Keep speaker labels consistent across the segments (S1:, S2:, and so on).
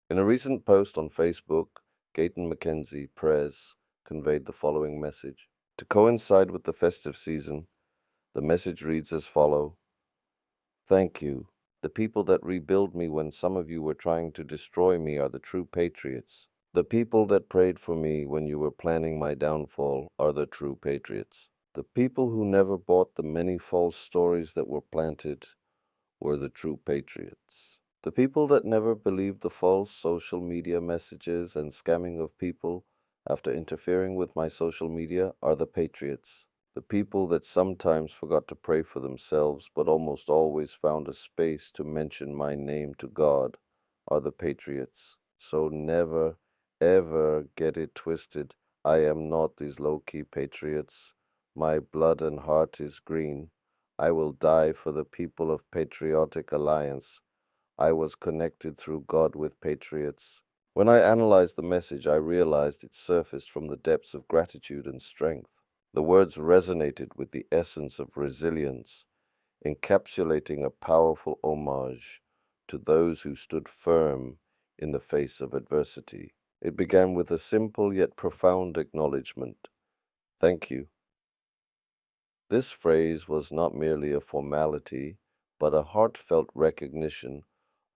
S1: In a recent post on Facebook, Gayton Mackenzie Prez conveyed the following message. To coincide with the festive season, the message reads as follows. Thank you. The people that rebuild me when some of you were trying to destroy me are the true patriots. The people that prayed for me when you were planning my downfall are the true patriots. The people who never bought the many false stories that were planted were the true patriots. The people that never believed the false social media messages and scamming of people after interfering with my social media are the patriots. The people that sometimes forgot to pray for themselves but almost always found a space to mention my name to God are the patriots. So never, ever get it twisted. I am not these low-key patriots. My blood and heart is green. I will die for the people of Patriotic Alliance. I was connected through God with patriots. When I analyzed the message, I realized it surfaced from the depths of gratitude and strength. The words resonated with the essence of resilience, encapsulating a powerful homage to those who stood firm in the face of adversity. It began with a simple yet profound acknowledgement. Thank you. This phrase was not merely a formality, but a heartfelt recognition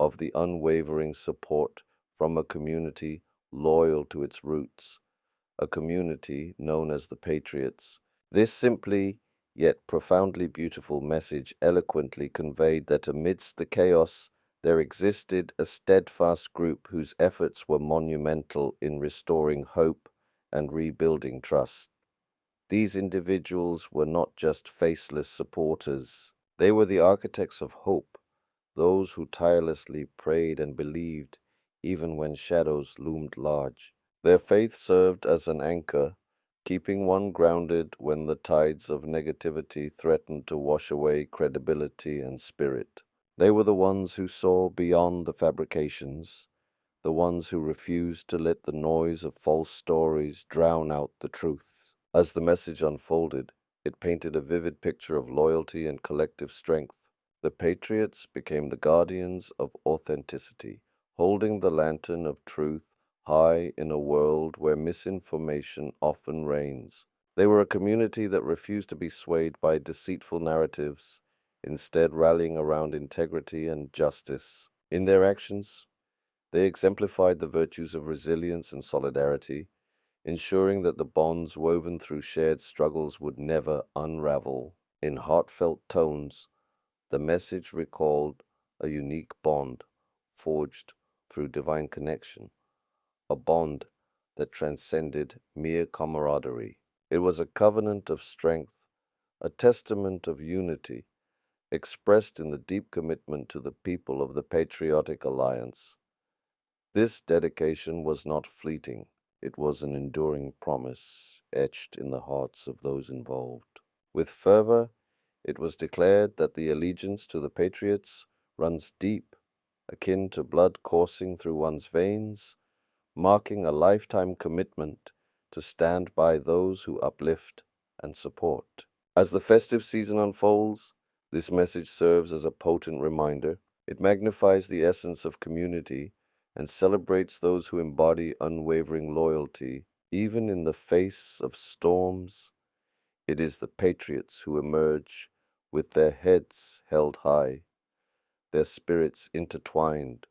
S1: of the unwavering support from a community loyal to its roots, a community known as the Patriots. This simply yet profoundly beautiful message eloquently conveyed that amidst the chaos there existed a steadfast group whose efforts were monumental in restoring hope and rebuilding trust. These individuals were not just faceless supporters, they were the architects of hope, those who tirelessly prayed and believed even when shadows loomed large. Their faith served as an anchor, keeping one grounded when the tides of negativity threatened to wash away credibility and spirit. They were the ones who saw beyond the fabrications, the ones who refused to let the noise of false stories drown out the truth. As the message unfolded, it painted a vivid picture of loyalty and collective strength. The Patriots became the guardians of authenticity, holding the lantern of truth high in a world where misinformation often reigns. They were a community that refused to be swayed by deceitful narratives, instead rallying around integrity and justice. In their actions, they exemplified the virtues of resilience and solidarity, ensuring that the bonds woven through shared struggles would never unravel. In heartfelt tones, the message recalled a unique bond forged through divine connection, a bond that transcended mere camaraderie. It was a covenant of strength, a testament of unity, expressed in the deep commitment to the people of the Patriotic Alliance. This dedication was not fleeting, it was an enduring promise etched in the hearts of those involved. With fervor, it was declared that the allegiance to the Patriots runs deep, akin to blood coursing through one's veins, marking a lifetime commitment to stand by those who uplift and support. As the festive season unfolds, this message serves as a potent reminder. It magnifies the essence of community and celebrates those who embody unwavering loyalty, even in the face of storms. It is the patriots who emerge with their heads held high, their spirits intertwined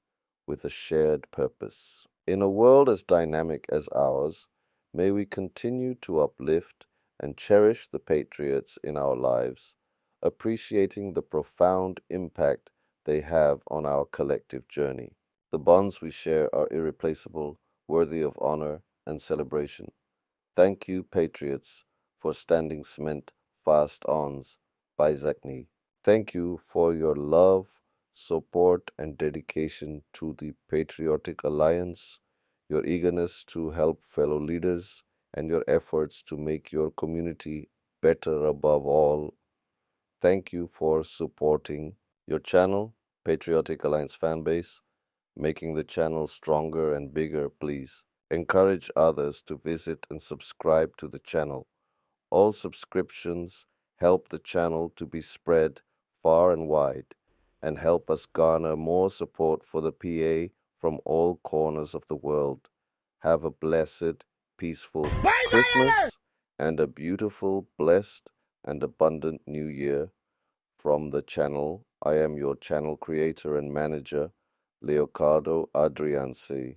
S1: with a shared purpose. In a world as dynamic as ours, may we continue to uplift and cherish the patriots in our lives, appreciating the profound impact they have on our collective journey. The bonds we share are irreplaceable, worthy of honor and celebration. Thank you, patriots, for standing cement fast ons by Zakni. Thank you for your love, support, and dedication to the Patriotic Alliance, your eagerness to help fellow leaders, and your efforts to make your community better above all. Thank you for supporting your channel, Patriotic Alliance Fanbase, making the channel stronger and bigger, please. Encourage others to visit and subscribe to the channel. All subscriptions help the channel to be spread far and wide and help us garner more support for the PA from all corners of the world. Have a blessed, peaceful Christmas and a beautiful, blessed, and abundant New Year. From the channel, I am your channel creator and manager, Leocardo Adriansi.